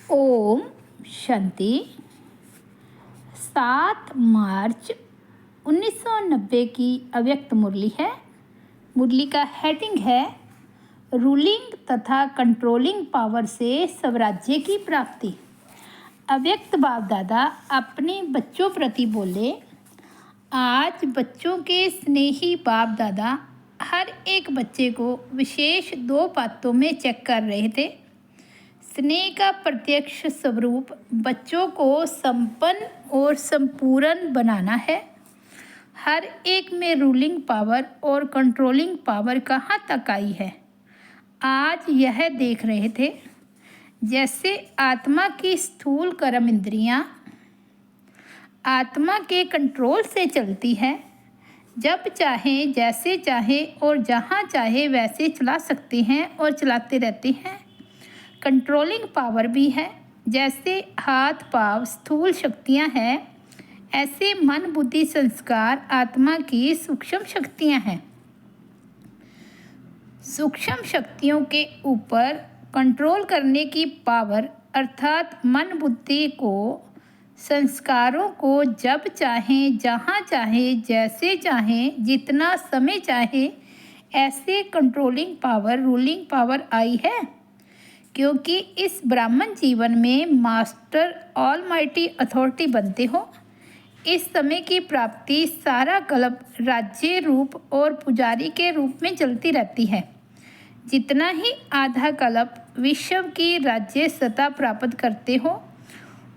ओम शांति। 7 मार्च 1990 की अव्यक्त मुरली है। मुरली का हेडिंग है रूलिंग तथा कंट्रोलिंग पावर से स्वराज्य की प्राप्ति। अव्यक्त बाप दादा अपने बच्चों प्रति बोले, आज बच्चों के स्नेही बाप दादा हर एक बच्चे को विशेष 2 बातों में चेक कर रहे थे। स्नेह का प्रत्यक्ष स्वरूप बच्चों को संपन्न और संपूर्ण बनाना है। हर एक में रूलिंग पावर और कंट्रोलिंग पावर कहाँ तक आई है, आज यह देख रहे थे। जैसे आत्मा की स्थूल कर्म इंद्रियां आत्मा के कंट्रोल से चलती है, जब चाहे जैसे चाहे और जहाँ चाहे वैसे चला सकते हैं और चलाते रहते हैं। कंट्रोलिंग पावर भी है। जैसे हाथ पांव स्थूल शक्तियाँ हैं, ऐसे मन बुद्धि संस्कार आत्मा की सूक्ष्म शक्तियाँ हैं। सूक्ष्म शक्तियों के ऊपर कंट्रोल करने की पावर अर्थात मन बुद्धि को, संस्कारों को जब चाहे जहाँ चाहे जैसे चाहे जितना समय चाहे ऐसे कंट्रोलिंग पावर रूलिंग पावर आई है। क्योंकि इस ब्राह्मण जीवन में मास्टर ऑलमाइटी अथॉरिटी बनते हो। इस समय की प्राप्ति सारा कल्प राज्य रूप और पुजारी के रूप में चलती रहती है। जितना ही आधा कल्प विश्व की राज्य सत्ता प्राप्त करते हो,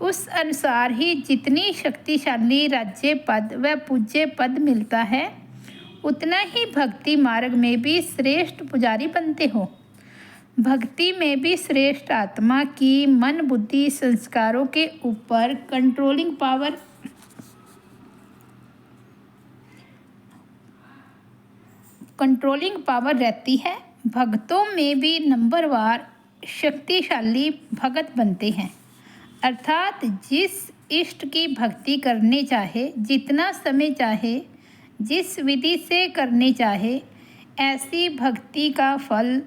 उस अनुसार ही जितनी शक्तिशाली राज्य पद व पूज्य पद मिलता है, उतना ही भक्ति मार्ग में भी श्रेष्ठ पुजारी बनते हो। भक्ति में भी श्रेष्ठ आत्मा की मन बुद्धि संस्कारों के ऊपर कंट्रोलिंग पावर रहती है। भक्तों में भी नंबरवार शक्तिशाली भगत बनते हैं। अर्थात जिस इष्ट की भक्ति करने चाहे, जितना समय चाहे, जिस विधि से करने चाहे, ऐसी भक्ति का फल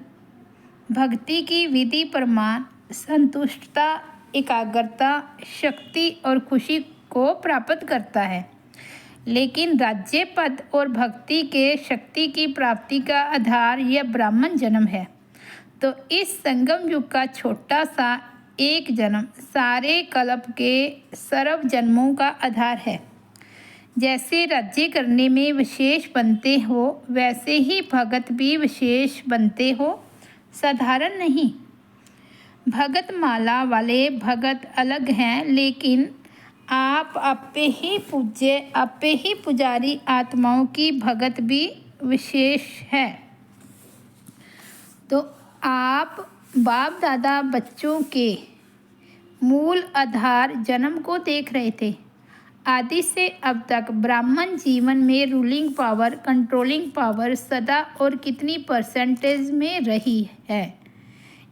भक्ति की विधि प्रमाण संतुष्टता, एकाग्रता, शक्ति और खुशी को प्राप्त करता है। लेकिन राज्य पद और भक्ति के शक्ति की प्राप्ति का आधार यह ब्राह्मण जन्म है। तो इस संगम युग का छोटा सा एक जन्म सारे कल्प के सर्व जन्मों का आधार है। जैसे राज्य करने में विशेष बनते हो, वैसे ही भगत भी विशेष बनते हो, साधारण नहीं। भगत माला वाले भगत अलग हैं, लेकिन आप आपे ही पूज्य, आपे ही पुजारी आत्माओं की भगत भी विशेष है। तो आप बाप दादा बच्चों के मूल आधार जन्म को देख रहे थे। आदि से अब तक ब्राह्मण जीवन में रूलिंग पावर, कंट्रोलिंग पावर सदा और कितनी परसेंटेज में रही है,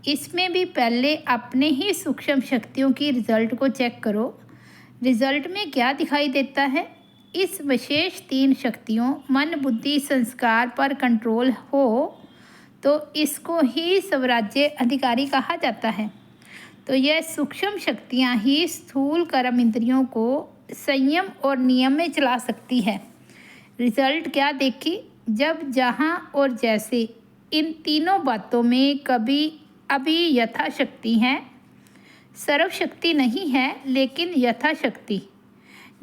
इसमें भी पहले अपने ही सूक्ष्म शक्तियों की रिजल्ट को चेक करो। रिजल्ट में क्या दिखाई देता है? इस विशेष 3 शक्तियों मन बुद्धि संस्कार पर कंट्रोल हो तो इसको ही स्वराज्य अधिकारी कहा जाता है। तो यह सूक्ष्म शक्तियाँ ही स्थूल कर्म इंद्रियों को संयम और नियम में चला सकती है। रिजल्ट क्या देखी? जब, जहाँ और जैसे, इन तीनों बातों में कभी अभी यथाशक्ति हैं। सर्वशक्ति नहीं है, लेकिन यथाशक्ति,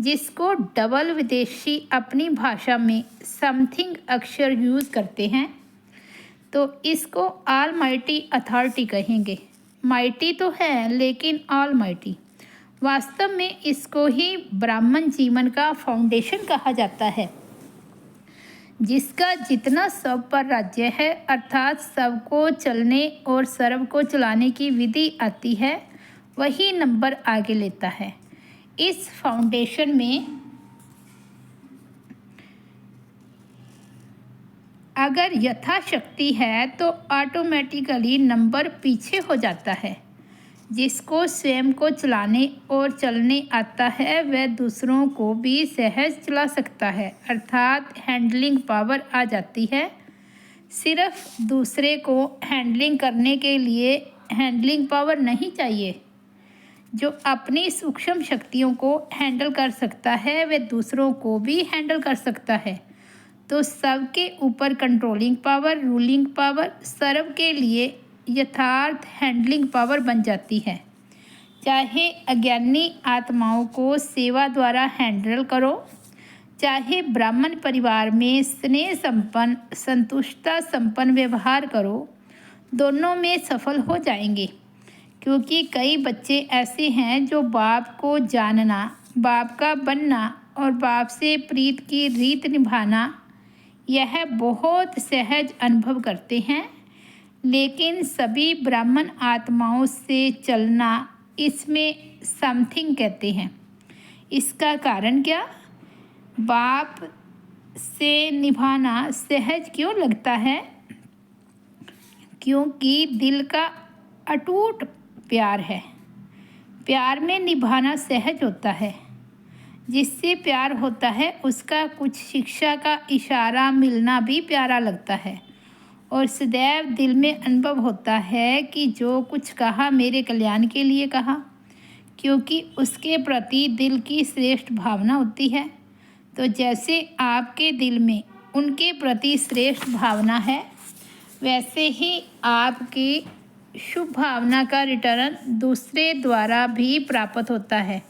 जिसको डबल विदेशी अपनी भाषा में समथिंग अक्षर यूज़ करते हैं, तो इसको ऑल माइटी अथॉरिटी कहेंगे। माइटी तो है, लेकिन ऑल माइटी। वास्तव में इसको ही ब्राह्मण जीवन का फाउंडेशन कहा जाता है, जिसका जितना सब पर राज्य है, अर्थात सबको चलने और सर्व को चलाने की विधि आती है, वही नंबर आगे लेता है। इस फाउंडेशन में अगर यथाशक्ति है तो ऑटोमेटिकली नंबर पीछे हो जाता है। जिसको स्वयं को चलाने और चलने आता है, वह दूसरों को भी सहज चला सकता है, अर्थात हैंडलिंग पावर आ जाती है। सिर्फ दूसरे को हैंडलिंग करने के लिए हैंडलिंग पावर नहीं चाहिए, जो अपनी सूक्ष्म शक्तियों को हैंडल कर सकता है वह दूसरों को भी हैंडल कर सकता है। तो सबके ऊपर कंट्रोलिंग पावर, रूलिंग पावर, सर्व के लिए यथार्थ हैंडलिंग पावर बन जाती है। चाहे अज्ञानी आत्माओं को सेवा द्वारा हैंडल करो, चाहे ब्राह्मण परिवार में स्नेह संपन्न, संतुष्टता संपन्न व्यवहार करो, दोनों में सफल हो जाएंगे। क्योंकि कई बच्चे ऐसे हैं जो बाप को जानना, बाप का बनना और बाप से प्रीत की रीत निभाना यह बहुत सहज अनुभव करते हैं, लेकिन सभी ब्राह्मण आत्माओं से चलना इसमें समथिंग कहते हैं। इसका कारण क्या? बाप से निभाना सहज क्यों लगता है? क्योंकि दिल का अटूट प्यार है। प्यार में निभाना सहज होता है। जिससे प्यार होता है उसका कुछ शिक्षा का इशारा मिलना भी प्यारा लगता है और सदैव दिल में अनुभव होता है कि जो कुछ कहा मेरे कल्याण के लिए कहा, क्योंकि उसके प्रति दिल की श्रेष्ठ भावना होती है। तो जैसे आपके दिल में उनके प्रति श्रेष्ठ भावना है, वैसे ही आपकी शुभ भावना का रिटर्न दूसरे द्वारा भी प्राप्त होता है।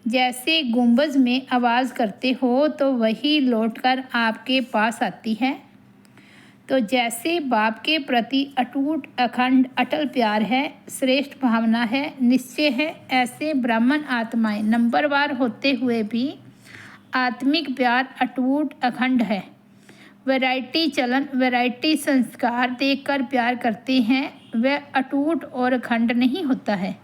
जैसे गुंबज में आवाज़ करते हो तो वही लौटकर आपके पास आती है। तो जैसे बाप के प्रति अटूट, अखंड, अटल प्यार है, श्रेष्ठ भावना है, निश्चय है, ऐसे ब्राह्मण आत्माएं नंबरवार होते हुए भी आत्मिक प्यार अटूट, अखंड है। वैरायटी चलन, वैरायटी संस्कार देखकर प्यार करते हैं, वह अटूट और अखंड नहीं होता है।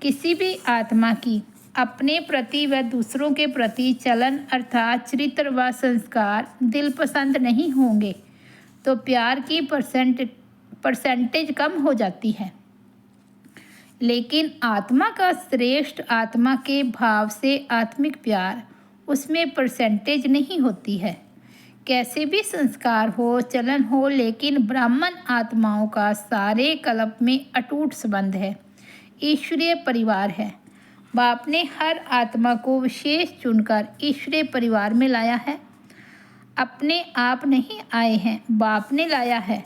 किसी भी आत्मा की अपने प्रति व दूसरों के प्रति चलन अर्थात चरित्र व संस्कार दिल पसंद नहीं होंगे तो प्यार की परसेंटेज कम हो जाती है। लेकिन आत्मा का श्रेष्ठ आत्मा के भाव से आत्मिक प्यार, उसमें परसेंटेज नहीं होती है। कैसे भी संस्कार हो, चलन हो, लेकिन ब्राह्मण आत्माओं का सारे कल्प में अटूट संबंध है, ईश्वरीय परिवार है। बाप ने हर आत्मा को विशेष चुनकर ईश्वरीय परिवार में लाया है। अपने आप नहीं आए हैं, बाप ने लाया है।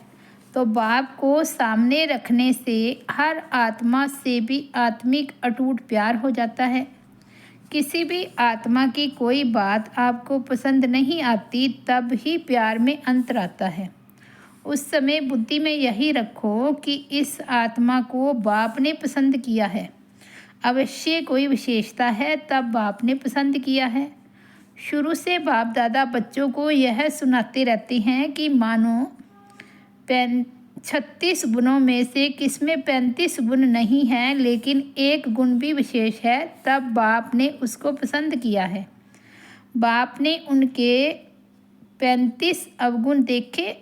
तो बाप को सामने रखने से हर आत्मा से भी आत्मिक अटूट प्यार हो जाता है। किसी भी आत्मा की कोई बात आपको पसंद नहीं आती, तब ही प्यार में अंतर आता है। उस समय बुद्धि में यही रखो कि इस आत्मा को बाप ने पसंद किया है। अवश्य कोई विशेषता है तब बाप ने पसंद किया है। शुरू से बाप दादा बच्चों को यह सुनाते रहते हैं कि मानो 36 गुणों में से किसमें 35 गुण नहीं हैं, लेकिन एक गुण भी विशेष है, तब बाप ने उसको पसंद किया है। बाप ने उनके 35 अवगुण देखे,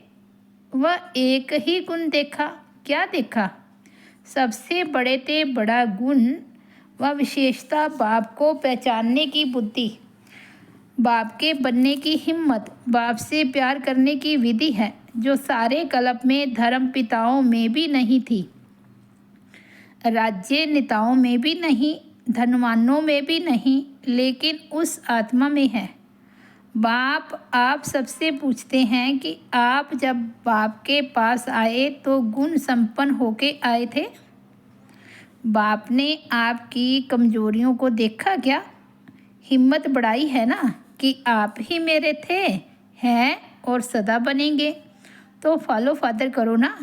वह एक ही गुण देखा। क्या देखा? सबसे बड़े ते बड़ा गुण व विशेषता, बाप को पहचानने की बुद्धि, बाप के बनने की हिम्मत, बाप से प्यार करने की विधि है, जो सारे कल्प में धर्म पिताओं में भी नहीं थी, राज्य नेताओं में भी नहीं, धनवानों में भी नहीं, लेकिन उस आत्मा में है। बाप आप सबसे पूछते हैं कि आप जब बाप के पास आए तो गुण संपन्न होके आए थे? बाप ने आपकी कमजोरियों को देखा क्या? हिम्मत बढ़ाई है ना कि आप ही मेरे थे, हैं और सदा बनेंगे, तो फॉलो फादर करो ना।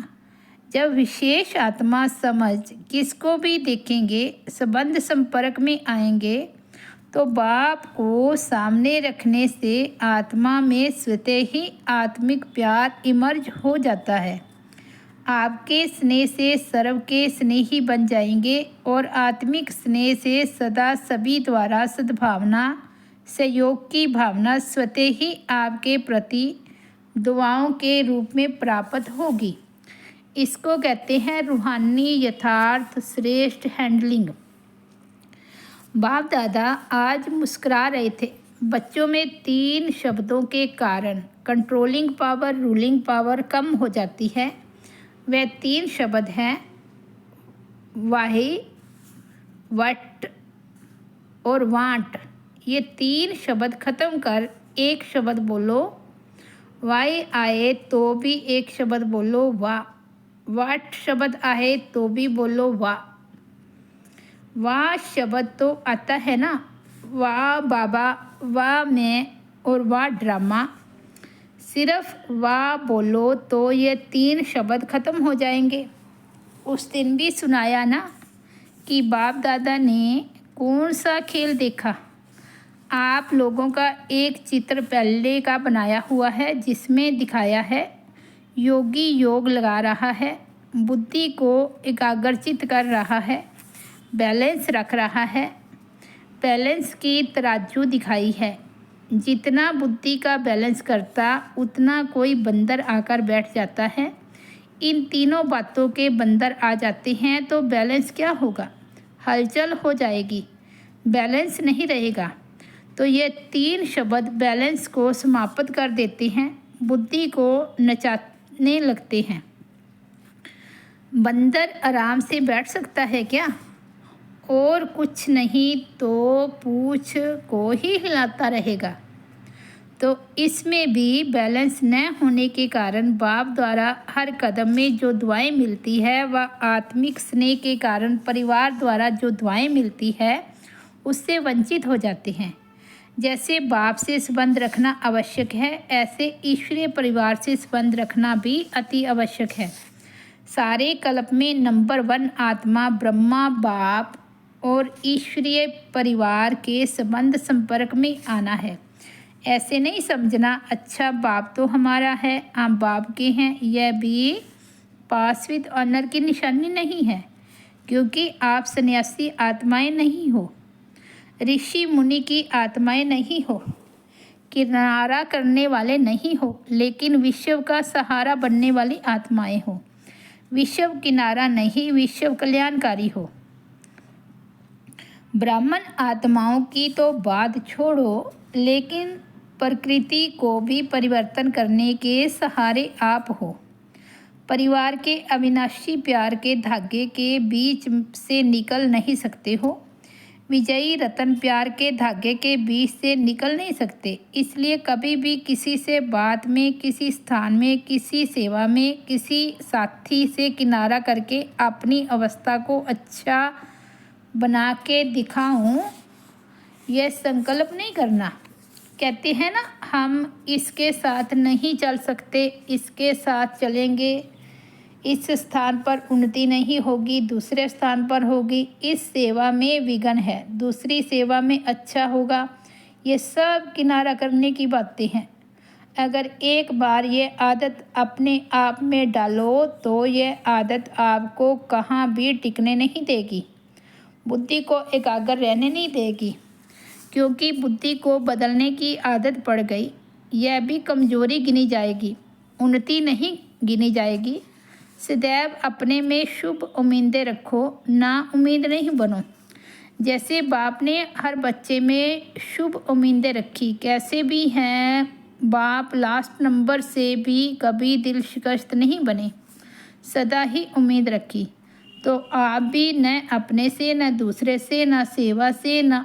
जब विशेष आत्मा समझ किसको भी देखेंगे, संबंध संपर्क में आएंगे, तो बाप को सामने रखने से आत्मा में स्वतः ही आत्मिक प्यार इमर्ज हो जाता है। आपके स्नेह से सर्व के स्नेही बन जाएंगे और आत्मिक स्नेह से सदा सभी द्वारा सद्भावना, सहयोग की भावना स्वतः ही आपके प्रति दुआओं के रूप में प्राप्त होगी। इसको कहते हैं रूहानी यथार्थ श्रेष्ठ हैंडलिंग। बाप दादा आज मुस्कुरा रहे थे। बच्चों में 3 शब्दों के कारण कंट्रोलिंग पावर, रूलिंग पावर कम हो जाती है। वह 3 शब्द हैं वाही, वट और वांट, ये 3 शब्द ख़त्म कर एक शब्द बोलो। वाई आए तो भी एक शब्द बोलो वाह। वाट शब्द आए तो भी बोलो वाह। वाह शब्द तो आता है ना, वाह बाबा, वाह मैं और वाह ड्रामा। सिर्फ वाह बोलो तो ये 3 शब्द ख़त्म हो जाएंगे। उस दिन भी सुनाया ना कि बाप दादा ने कौन सा खेल देखा। आप लोगों का एक चित्र पहले का बनाया हुआ है जिसमें दिखाया है योगी योग लगा रहा है, बुद्धि को एकाग्रचित कर रहा है, बैलेंस रख रहा है। बैलेंस की तराजू दिखाई है। जितना बुद्धि का बैलेंस करता उतना कोई बंदर आकर बैठ जाता है। इन तीनों बातों के बंदर आ जाते हैं तो बैलेंस क्या होगा? हलचल हो जाएगी, बैलेंस नहीं रहेगा। तो ये 3 शब्द बैलेंस को समाप्त कर देते हैं, बुद्धि को नचाने लगते हैं। बंदर आराम से बैठ सकता है क्या? और कुछ नहीं तो पूंछ को ही हिलाता रहेगा। तो इसमें भी बैलेंस न होने के कारण बाप द्वारा हर कदम में जो दुआएं मिलती है वह आत्मिक स्नेह के कारण परिवार द्वारा जो दुआएं मिलती है उससे वंचित हो जाते हैं। जैसे बाप से संबंध रखना आवश्यक है, ऐसे ईश्वरीय परिवार से संबंध रखना भी अति आवश्यक है। सारे कल्प में नंबर 1 आत्मा ब्रह्मा बाप और ईश्वरीय परिवार के संबंध संपर्क में आना है। ऐसे नहीं समझना अच्छा बाप तो हमारा है, हम बाप के हैं। यह भी पास विद ऑनर की निशानी नहीं है, क्योंकि आप सन्यासी आत्माएं नहीं हो, ऋषि मुनि की आत्माएं नहीं हो, किनारा करने वाले नहीं हो, लेकिन विश्व का सहारा बनने वाली आत्माएं हो। विश्व किनारा नहीं, विश्व कल्याणकारी हो। ब्राह्मण आत्माओं की तो बात छोड़ो, लेकिन प्रकृति को भी परिवर्तन करने के सहारे आप हो। परिवार के अविनाशी प्यार के धागे के बीच से निकल नहीं सकते हो। विजयी रतन प्यार के धागे के बीच से निकल नहीं सकते। इसलिए कभी भी किसी से बात में, किसी स्थान में, किसी सेवा में, किसी साथी से किनारा करके अपनी अवस्था को अच्छा बना के दिखाऊं, यह संकल्प नहीं करना। कहते हैं ना, हम इसके साथ नहीं चल सकते, इसके साथ चलेंगे, इस स्थान पर उन्नति नहीं होगी, दूसरे स्थान पर होगी, इस सेवा में विघ्न है, दूसरी सेवा में अच्छा होगा। ये सब किनारा करने की बातें हैं। अगर एक बार ये आदत अपने आप में डालो तो ये आदत आपको कहाँ भी टिकने नहीं देगी, बुद्धि को एकाग्र रहने नहीं देगी। क्योंकि बुद्धि को बदलने की आदत पड़ गई, यह भी कमजोरी गिनी जाएगी, उन्नति नहीं गिनी जाएगी। सदैव अपने में शुभ उम्मीदें रखो, ना उम्मीद नहीं बनो। जैसे बाप ने हर बच्चे में शुभ उम्मीदें रखी, कैसे भी हैं बाप लास्ट नंबर से भी कभी दिल शिकस्त नहीं बने, सदा ही उम्मीद रखी। तो आप भी न अपने से, न दूसरे से, न सेवा से, न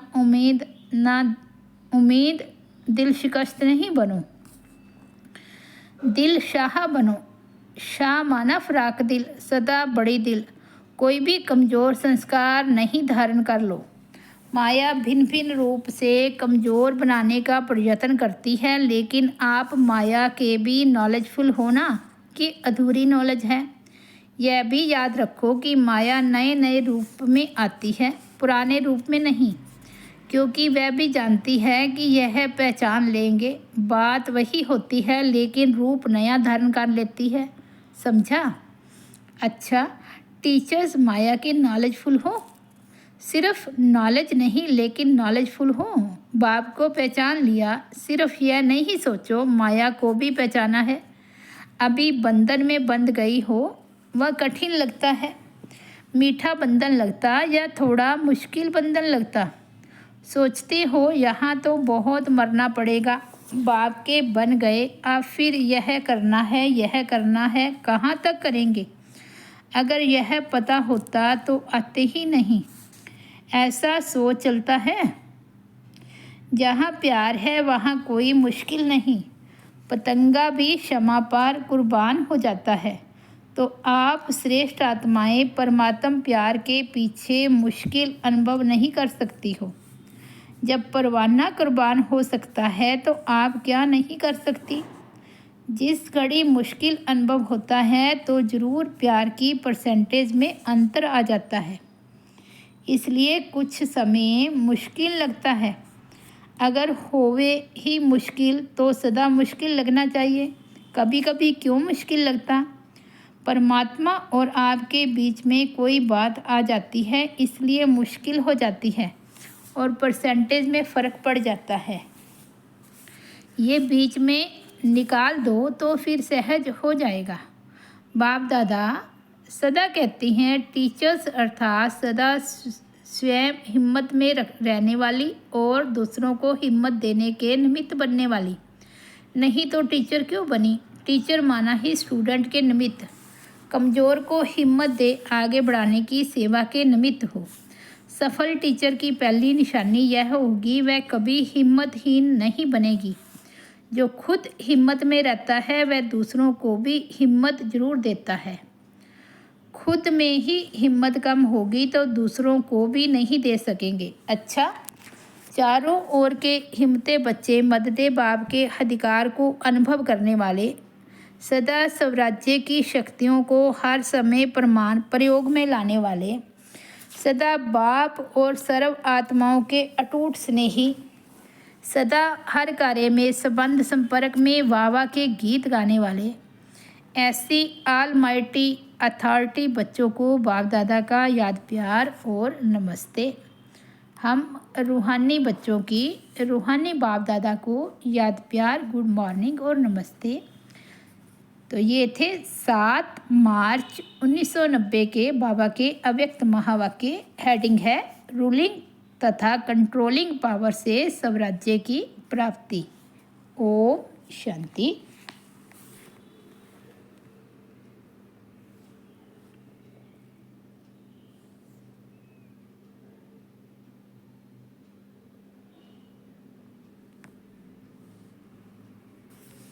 उम्मीद दिल शिकस्त नहीं बनो। दिल शाह बनो। शाह माना फ्राक दिल, सदा बड़ी दिल। कोई भी कमज़ोर संस्कार नहीं धारण कर लो। माया भिन्न भिन्न रूप से कमज़ोर बनाने का प्रयत्न करती है, लेकिन आप माया के भी नॉलेजफुल हो ना, कि अधूरी नॉलेज है। यह भी याद रखो कि माया नए नए रूप में आती है, पुराने रूप में नहीं, क्योंकि वह भी जानती है कि यह पहचान लेंगे। बात वही होती है, लेकिन रूप नया धारण कर लेती है। समझा? अच्छा, टीचर्स माया के नॉलेजफुल हो, सिर्फ नॉलेज नहीं लेकिन नॉलेजफुल हो। बाप को पहचान लिया, सिर्फ यह नहीं सोचो माया को भी पहचाना है। अभी बंधन में बंध गई हो, वह कठिन लगता है, मीठा बंधन लगता या थोड़ा मुश्किल बंधन लगता। सोचते हो यहाँ तो बहुत मरना पड़ेगा, बाप के बन गए, अब फिर यह करना है, यह करना है, कहाँ तक करेंगे? अगर यह पता होता तो आते ही नहीं। ऐसा सोच चलता है। जहाँ प्यार है वहाँ कोई मुश्किल नहीं। पतंगा भी क्षमा पार कुर्बान हो जाता है। तो आप श्रेष्ठ आत्माएं परमात्म प्यार के पीछे मुश्किल अनुभव नहीं कर सकती हो। जब परवाना कुर्बान हो सकता है तो आप क्या नहीं कर सकती। जिस घड़ी मुश्किल अनुभव होता है तो ज़रूर प्यार की परसेंटेज में अंतर आ जाता है। इसलिए कुछ समय मुश्किल लगता है। अगर होवे ही मुश्किल तो सदा मुश्किल लगना चाहिए। कभी कभी क्यों मुश्किल लगता। परमात्मा और आपके बीच में कोई बात आ जाती है इसलिए मुश्किल हो जाती है और परसेंटेज में फ़र्क पड़ जाता है। ये बीच में निकाल दो तो फिर सहज हो जाएगा। बाप दादा सदा कहती हैं टीचर्स अर्थात सदा स्वयं हिम्मत में रहने वाली और दूसरों को हिम्मत देने के निमित्त बनने वाली। नहीं तो टीचर क्यों बनी। टीचर माना ही स्टूडेंट के निमित्त। कमज़ोर को हिम्मत दे आगे बढ़ाने की सेवा के निमित्त हो। सफल टीचर की पहली निशानी यह होगी वह कभी हिम्मतहीन नहीं बनेगी। जो खुद हिम्मत में रहता है वह दूसरों को भी हिम्मत जरूर देता है। खुद में ही हिम्मत कम होगी तो दूसरों को भी नहीं दे सकेंगे। अच्छा, चारों ओर के हिम्मते बच्चे मददे बाप के अधिकार को अनुभव करने वाले, सदा स्वराज्य की शक्तियों को हर समय प्रयोग में लाने वाले, सदा बाप और सर्व आत्माओं के अटूट स्नेही, सदा हर कार्य में संबंध संपर्क में वाह के गीत गाने वाले, ऐसी ऑलमाइटी अथॉरिटी बच्चों को बाप दादा का याद प्यार और नमस्ते। हम रूहानी बच्चों की रूहानी बाप दादा को याद प्यार गुड मॉर्निंग और नमस्ते। तो ये थे 7 मार्च 1990 के बाबा के अव्यक्त महावाक्य। हेडिंग है रूलिंग तथा कंट्रोलिंग पावर से स्वराज्य की प्राप्ति। ओम शांति।